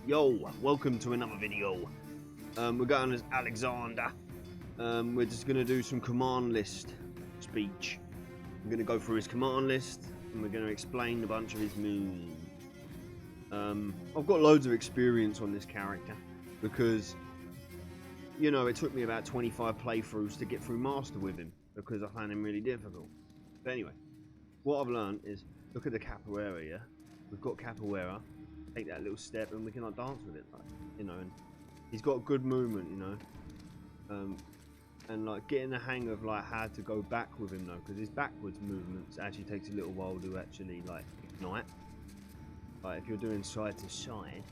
Yo, welcome to another video. We're going as Alexander. We're just going to do some command list speech. We're going to go through his command list and we're going to explain a bunch of his moves. I've got loads of experience on this character because, you know, it took me about 25 playthroughs to get through Master with him because I found him really difficult. But anyway, what I've learned is, look at the capoeira, yeah? We've got capoeira. Take that little step and we can like dance with it, like, you know, and he's got good movement, you know, and like getting the hang of like how to go back with him though, because his backwards movements actually takes a little while to actually like ignite. Like if you're doing side to side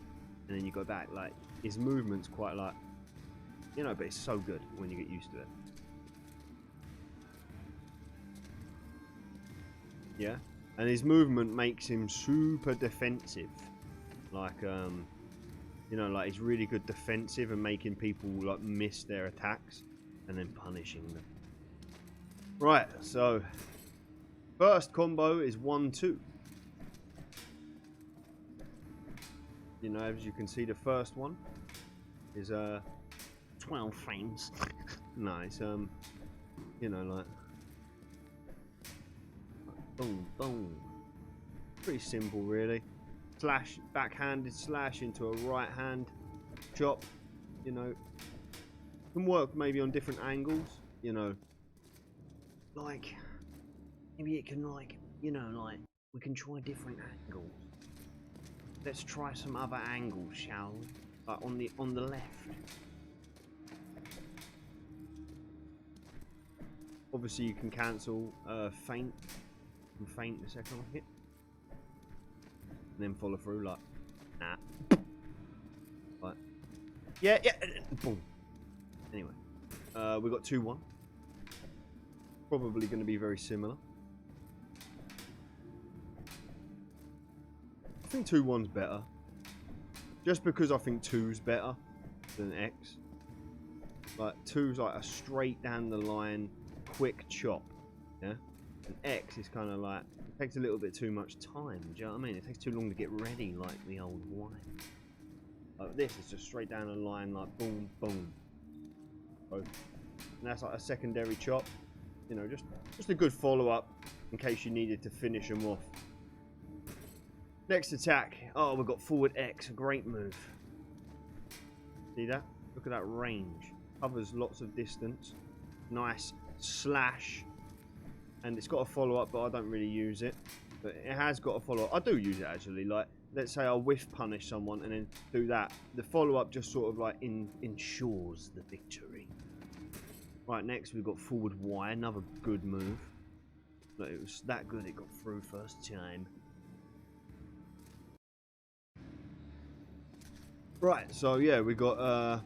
and then you go back, like his movement's quite like, you know, but it's so good when you get used to it. Yeah, and his movement makes him super defensive. Like, you know, like he's really good defensive and making people like miss their attacks and then punishing them. Right, so first combo is 1-2. You know, as you can see, the first one is 12 frames. Nice, you know, like boom, boom. Pretty simple, really. Slash, backhanded slash into a right hand chop, you know, can work maybe on different angles, you know, like maybe it can, like, you know, like we can try different angles. Let's try some other angles, shall we? Like on the left. Obviously you can cancel feint and feint the second hit. And then follow through like, nah. Like, yeah, boom. Anyway, we got 2-1. Probably going to be very similar. I think 2-1's better. Just because I think 2's better than X. Like, 2's like a straight down the line, quick chop. Yeah? And X is kind of like, takes a little bit too much time, do you know what I mean? It takes too long to get ready, like the old wine. Like this is just straight down the line, like boom, boom. Both. And that's like a secondary chop. You know, just a good follow-up in case you needed to finish them off. Next attack. Oh, we've got forward X, a great move. See that? Look at that range. Covers lots of distance. Nice slash. And it's got a follow-up, but I don't really use it. But it has got a follow-up. I do use it, actually. Like, let's say I whiff punish someone and then do that. The follow-up just sort of, like, ensures the victory. Right, next we've got forward Y. Another good move. But it was that good it got through first time. Right, so, yeah, we got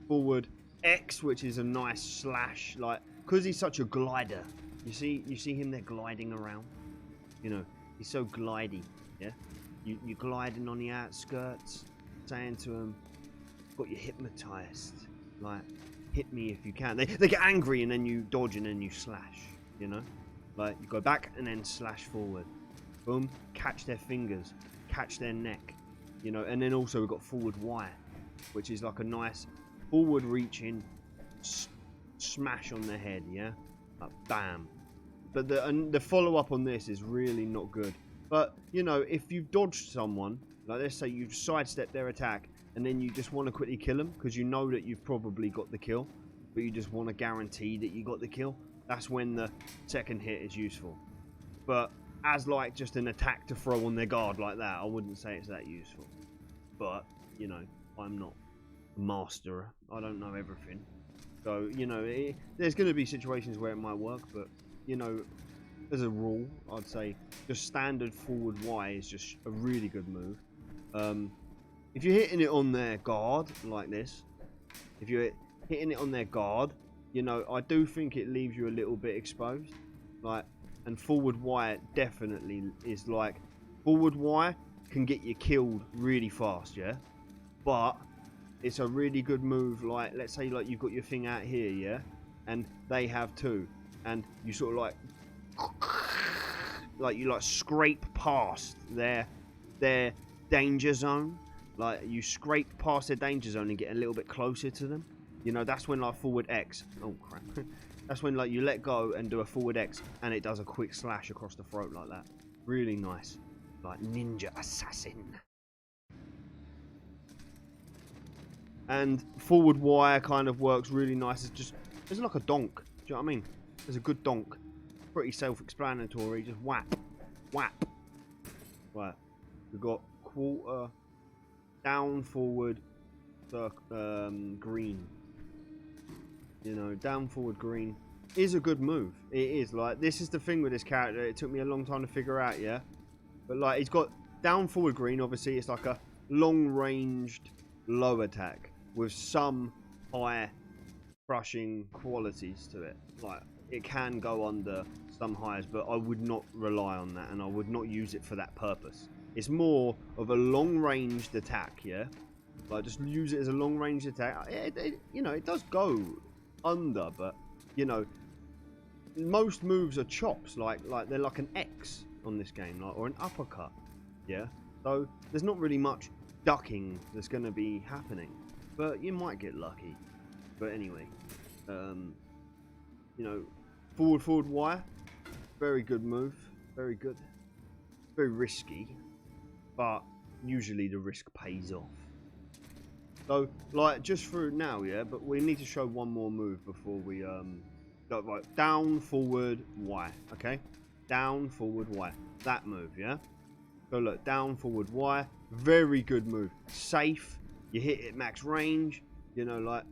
forward X, which is a nice slash. Like, because he's such a glider. You see him there gliding around. You know, he's so glidey. Yeah, you're gliding on the outskirts, saying to him, "Got you hypnotized. Like, hit me if you can." They get angry and then you dodge and then you slash. You know, like you go back and then slash forward. Boom, catch their fingers, catch their neck. You know, and then also we've got forward Y, which is like a nice forward reaching smash on the head. Yeah, like bam. But the follow-up on this is really not good. But, you know, if you've dodged someone, like let's say you've sidestepped their attack, and then you just want to quickly kill them, because you know that you've probably got the kill, but you just want to guarantee that you got the kill, that's when the second hit is useful. But as like just an attack to throw on their guard like that, I wouldn't say it's that useful. But, you know, I'm not a master. I don't know everything. So, you know, there's going to be situations where it might work, but, you know, as a rule, I'd say just standard forward Y is just a really good move. If you're hitting it on their guard, like this, if you're hitting it on their guard, you know, I do think it leaves you a little bit exposed. Like, and forward Y definitely is like, forward Y can get you killed really fast, yeah? But it's a really good move, like, let's say like you've got your thing out here, yeah? And they have too. And you sort of like you like scrape past their danger zone, Like, you scrape past their danger zone and get a little bit closer to them. You know, that's when, like, forward X. Oh, crap. That's when, like, you let go and do a forward X, and it does a quick slash across the throat like that. Really nice. Like, ninja assassin. And forward Y kind of works really nice. It's like a donk. Do you know what I mean? There's a good donk. Pretty self-explanatory. Just whap. Whap. Right. We've got quarter, down, forward, green. You know, down, forward, green is a good move. It is. Like, this is the thing with this character. It took me a long time to figure out, yeah? But, like, he's got down, forward, green. Obviously, it's like a long-ranged low attack with some high crushing qualities to it. Like, it can go under some highs, but I would not rely on that, and I would not use it for that purpose. It's more of a long-ranged attack, yeah? Like, just use it as a long-range attack. You know, it does go under, but, you know, most moves are chops. Like they're like an X on this game, like, or an uppercut, yeah? So there's not really much ducking that's going to be happening, but you might get lucky. But anyway, you know, forward Y, very good move, very good, very risky, but usually the risk pays off. So, like, just through now, yeah, but we need to show one more move before we go, right, down, forward, Y, okay? Down, forward, Y, that move, yeah? So look, down, forward, Y, very good move, safe, you hit it max range, you know, like,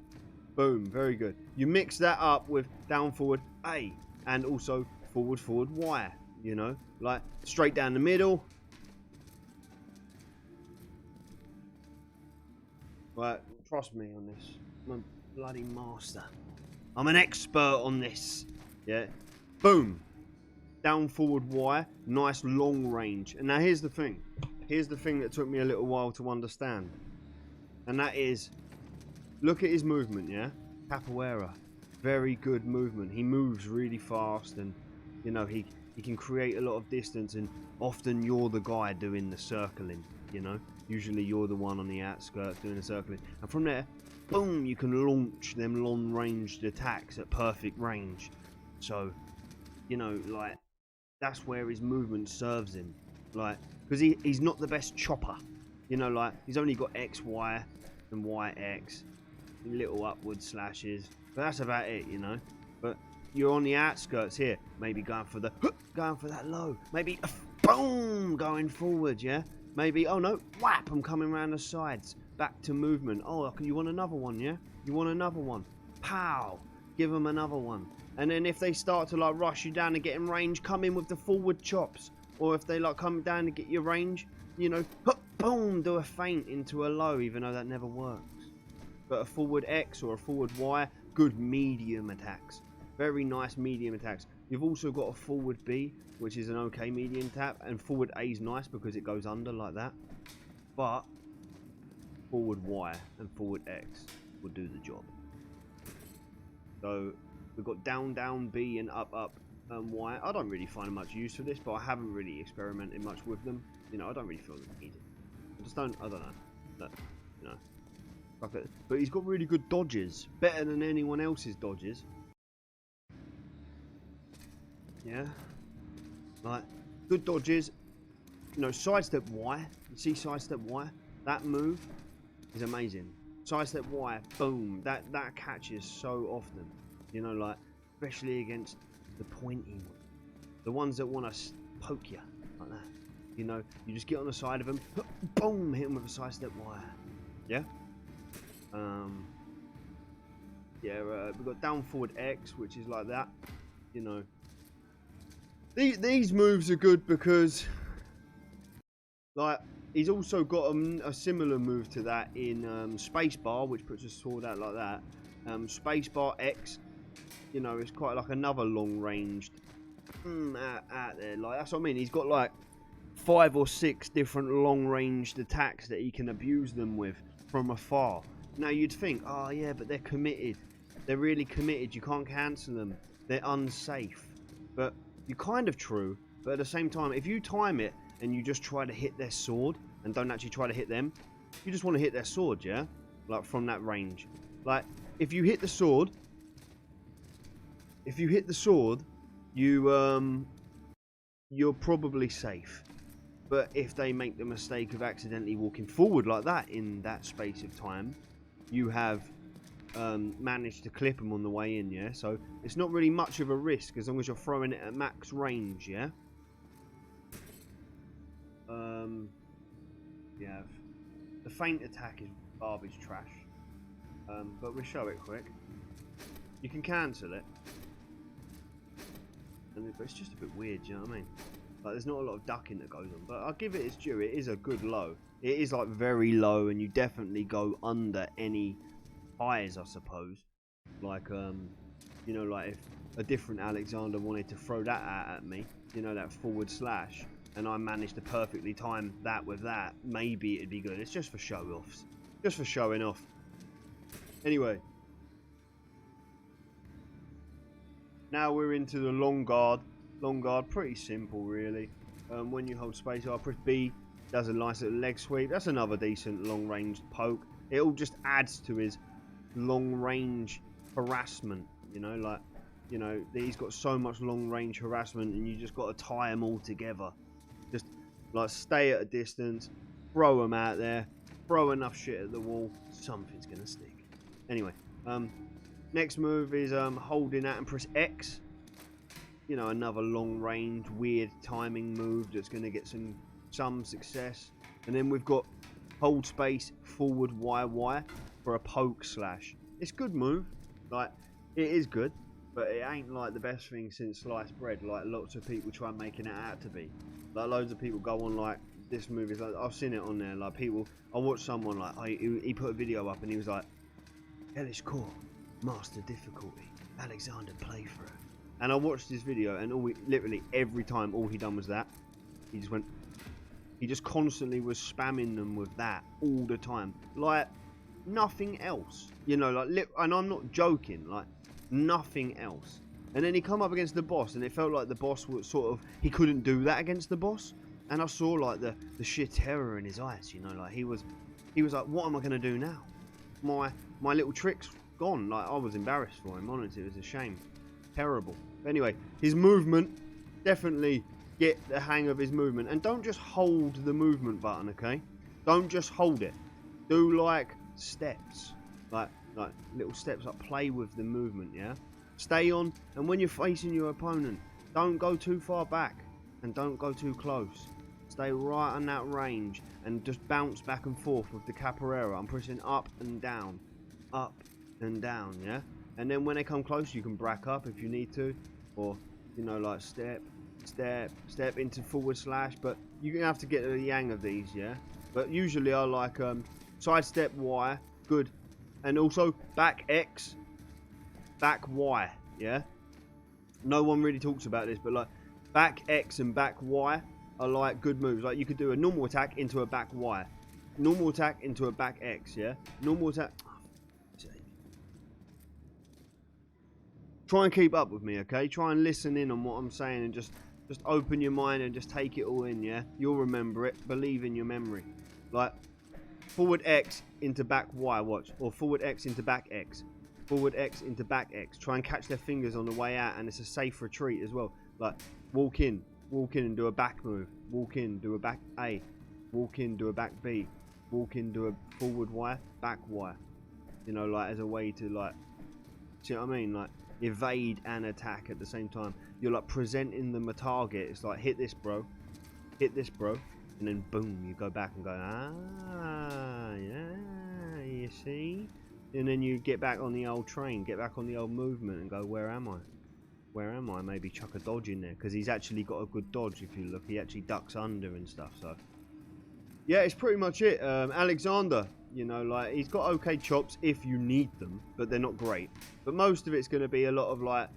boom, very good. You mix that up with down, forward, A, and also forward, forward, Y, you know, like, straight down the middle. Right, trust me on this. I'm a bloody master. I'm an expert on this. Yeah. Boom. Down, forward, Y. Nice long range. And now here's the thing. Here's the thing that took me a little while to understand. And that is, look at his movement, yeah? Capoeira. Very good movement. He moves really fast, and, you know, he can create a lot of distance, and often you're the guy doing the circling, you know? Usually you're the one on the outskirts doing the circling. And from there, boom, you can launch them long-ranged attacks at perfect range. So, you know, like, that's where his movement serves him. Like, because he's not the best chopper. You know, like, he's only got XY and YX. Little upward slashes. But that's about it, you know. But you're on the outskirts here. Maybe going for that low. Maybe, boom, going forward, yeah? Maybe, oh no, whap, I'm coming around the sides. Back to movement. Oh, you want another one, yeah? You want another one. Pow. Give them another one. And then if they start to, like, rush you down and get in range, come in with the forward chops. Or if they, like, come down to get your range, you know, boom, do a feint into a low, even though that never works. But a forward X or a forward Y, good medium attacks. Very nice medium attacks. You've also got a forward B, which is an okay medium tap, and forward A is nice because it goes under like that. But forward Y and forward X will do the job. So we've got down, B, and up, Y. I don't really find much use for this, but I haven't really experimented much with them. You know, I don't really feel them needed. I don't know. But, you know. But he's got really good dodges. Better than anyone else's dodges. Yeah. Like, good dodges. You know, sidestep Y. You see sidestep Y? That move is amazing. Sidestep Y, boom. That catches so often. You know, like, especially against the pointy ones. The ones that want to poke you. Like that. You know, you just get on the side of them. Boom! Hit them with a sidestep Y. Yeah? We've got down forward X, which is like that. You know. These moves are good because, like, he's also got a similar move to that in spacebar, which puts a sword out like that. Spacebar X, you know, it's quite like another long-ranged out there. Like, that's what I mean. He's got like 5 or 6 different long-ranged attacks that he can abuse them with from afar. Now you'd think, oh yeah, but they're committed. They're really committed. You can't cancel them. They're unsafe. But you're kind of true. But at the same time, if you time it and you just try to hit their sword and don't actually try to hit them, You just want to hit their sword, yeah? Like from that range. Like if you hit the sword, you're probably safe. But if they make the mistake of accidentally walking forward like that in that space of time, you have managed to clip them on the way in, yeah? So it's not really much of a risk as long as you're throwing it at max range, yeah? Yeah. The feint attack is garbage trash. But we'll show it quick. You can cancel it. But it's just a bit weird, do you know what I mean? Like, there's not a lot of ducking that goes on. But I'll give it its due. It is a good low. It is, like, very low, and you definitely go under any highs, I suppose. Like, you know, like if a different Alexander wanted to throw that at me, you know, that forward slash, and I managed to perfectly time that with that, maybe it'd be good. It's just for show-offs. Just for showing off. Anyway. Now we're into the long guard. Long guard, pretty simple really. When you hold space, I press B, does a nice little leg sweep. That's another decent long range poke. It all just adds to his long range harassment, you know, like, you know, he's got so much long range harassment and you just got to tie them all together. Just like stay at a distance, throw them out there, throw enough shit at the wall, something's gonna stick. Anyway, next move is holding that and press X. You know, another long range weird timing move that's going to get some success. And then we've got hold space forward YY for a poke slash. It's a good move, like it is good, but it ain't like the best thing since sliced bread like lots of people try making it out to be. Like loads of people go on like this move is like, I've seen it on there, like people, I watched someone like he put a video up and he was like, Hellish Quart, master difficulty, Alexander playthrough. And I watched his video, and literally every time, all he done was that. He just constantly was spamming them with that all the time, like nothing else. You know, like, and I'm not joking, like nothing else. And then he come up against the boss, and it felt like the boss was sort of, he couldn't do that against the boss. And I saw like the sheer terror in his eyes. You know, like he was like, what am I gonna do now? My little trick's gone. Like I was embarrassed for him. Honestly, it was a shame. Terrible. But anyway, his movement, definitely get the hang of his movement, and don't just hold the movement button, okay? Don't just hold it. Do like steps, like little steps, like play with the movement, yeah? Stay on, and when you're facing your opponent, don't go too far back and don't go too close. Stay right on that range and just bounce back and forth with the capoeira. I'm pressing up and down, yeah? And then when they come close, you can back up if you need to, or, you know, like step into forward slash. But you're going to have to get the yang of these, yeah? But usually I like side step Y, good. And also back X, back Y, yeah? No one really talks about this, but like back X and back Y are like good moves. Like you could do a normal attack into a back Y, normal attack into a back X, yeah? Normal attack. Try and keep up with me, okay? Try and listen in on what I'm saying and just open your mind and just take it all in, yeah? You'll remember it. Believe in your memory. Like, forward X into back Y, watch. Or forward X into back X. Forward X into back X. Try and catch their fingers on the way out, and it's a safe retreat as well. Like, walk in and do a back move. Walk in, do a back A. Walk in, do a back B. Walk in, do a forward Y, back Y. You know, like, as a way to, like, see what I mean? Like, evade and attack at the same time. You're like presenting them a target. It's like, hit this bro, and then boom, you go back and go, yeah, you see? And then you get back on the old train, get back on the old movement and go, where am I? Maybe chuck a dodge in there, because he's actually got a good dodge. If you look, he actually ducks under and stuff. So yeah, it's pretty much it. Alexander, you know, like, he's got okay chops if you need them, but they're not great. But most of it's going to be a lot of like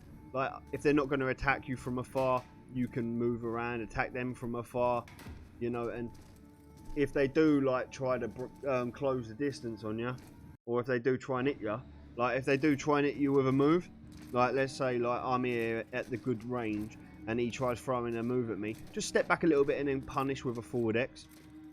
if they're not going to attack you from afar, you can move around, attack them from afar, you know. And if they do like try to close the distance on you, or if they do try and hit you, like if they do try and hit you with a move, like let's say like I'm here at the good range and he tries throwing a move at me, just step back a little bit and then punish with a forward X.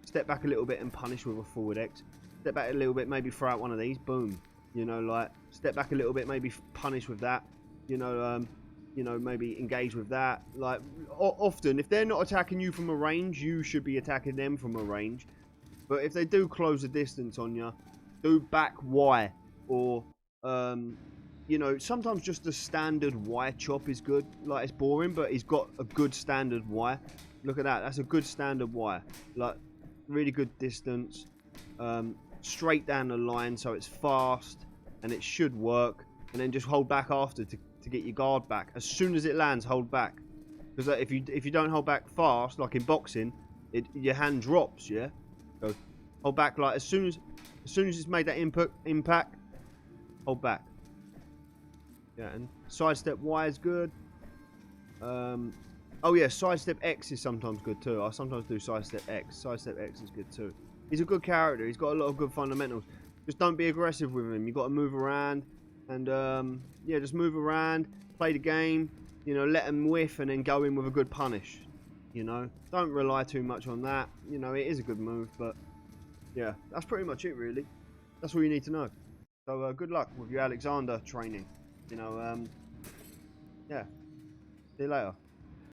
step back a little bit and punish with a forward X. Step back a little bit, maybe throw out one of these, boom. You know, like, step back a little bit, maybe punish with that. You know, maybe engage with that. Like, often, if they're not attacking you from a range, you should be attacking them from a range. But if they do close the distance on you, do back Y. Or, you know, sometimes just the standard Y chop is good. Like, it's boring, but he's got a good standard Y. Look at that. That's a good standard Y. Like, really good distance. Straight down the line, so it's fast. And it should work. And then just hold back after to get your guard back. As soon as it lands, hold back. Because if you don't hold back fast, like in boxing, your hand drops, yeah? So hold back, like, as soon as it's made that impact, hold back. Yeah, and sidestep Y is good. Oh yeah, sidestep X is sometimes good too. I sometimes do sidestep X. Sidestep X is good too. He's a good character. He's got a lot of good fundamentals. Just don't be aggressive with him. You've got to move around. And, yeah, just move around. Play the game. You know, let him whiff and then go in with a good punish. You know, don't rely too much on that. You know, it is a good move, but, yeah, that's pretty much it, really. That's all you need to know. So, good luck with your Alexander training. You know, yeah. See you later.